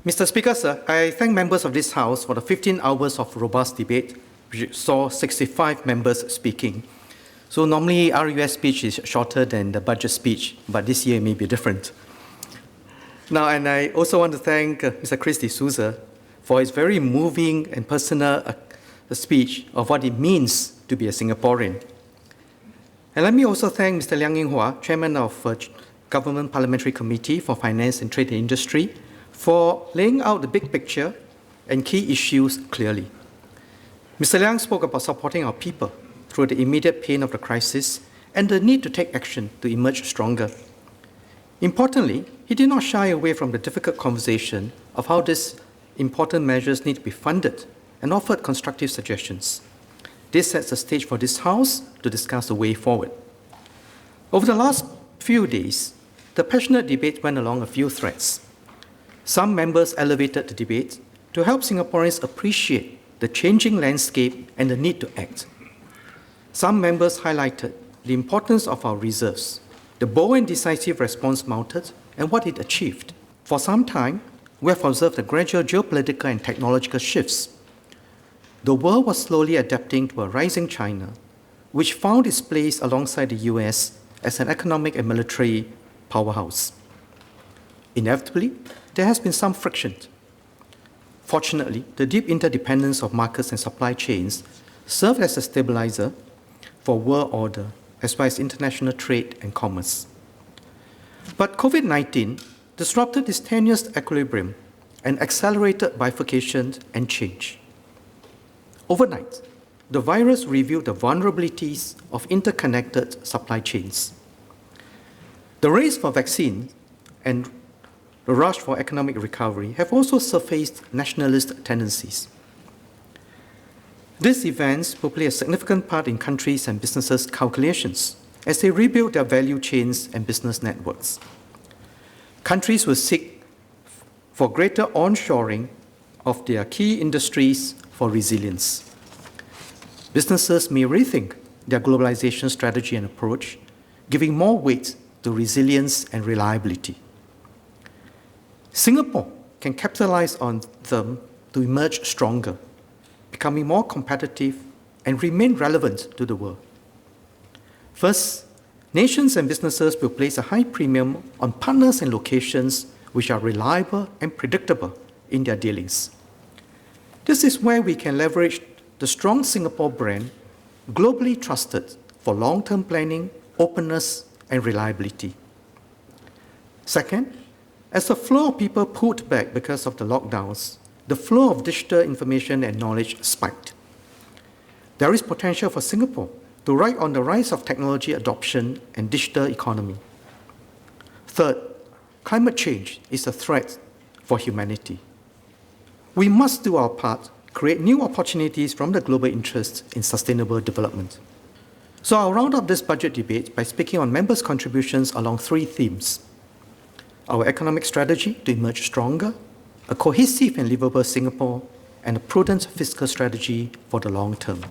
Mr. Speaker, sir, I thank members of this House for the 15 hours of robust debate, which saw 65 members speaking. So normally RUS speech is shorter than the budget speech, but this year it may be different. Now, and I also want to thank Mr. Chris D'Souza for his very moving and personal speech of what it means to be a Singaporean. And let me also thank Mr. Liang Yinghua, Chairman of Government Parliamentary Committee for Finance and Trade and Industry, for laying out the big picture and key issues clearly. Mr. Liang spoke about supporting our people through the immediate pain of the crisis and the need to take action to emerge stronger. Importantly, he did not shy away from the difficult conversation of how these important measures need to be funded and offered constructive suggestions. This sets the stage for this House to discuss the way forward. Over the last few days, the passionate debate went along a few threads. Some members elevated the debate to help Singaporeans appreciate the changing landscape and the need to act. Some members highlighted the importance of our reserves, the bold and decisive response mounted, and what it achieved. For some time, we have observed the gradual geopolitical and technological shifts. The world was slowly adapting to a rising China, which found its place alongside the US as an economic and military powerhouse. Inevitably, there has been some friction. Fortunately, the deep interdependence of markets and supply chains served as a stabilizer for world order as well as international trade and commerce. But COVID-19 disrupted this tenuous equilibrium and accelerated bifurcation and change. Overnight, the virus revealed the vulnerabilities of interconnected supply chains. The race for vaccines and the rush for economic recovery have also surfaced nationalist tendencies. These events will play a significant part in countries' and businesses' calculations as they rebuild their value chains and business networks. Countries will seek for greater onshoring of their key industries for resilience. Businesses may rethink their globalization strategy and approach, giving more weight to resilience and reliability. Singapore can capitalize on them to emerge stronger, becoming more competitive and remain relevant to the world. First, nations and businesses will place a high premium on partners and locations which are reliable and predictable in their dealings. This is where we can leverage the strong Singapore brand, globally trusted for long-term planning, openness, and reliability. Second, as the flow of people pulled back because of the lockdowns, the flow of digital information and knowledge spiked. There is potential for Singapore to ride on the rise of technology adoption and digital economy. Third, climate change is a threat for humanity. We must do our part, create new opportunities from the global interest in sustainable development. So I'll round up this budget debate by speaking on members' contributions along three themes: our economic strategy to emerge stronger, a cohesive and livable Singapore, and a prudent fiscal strategy for the long term.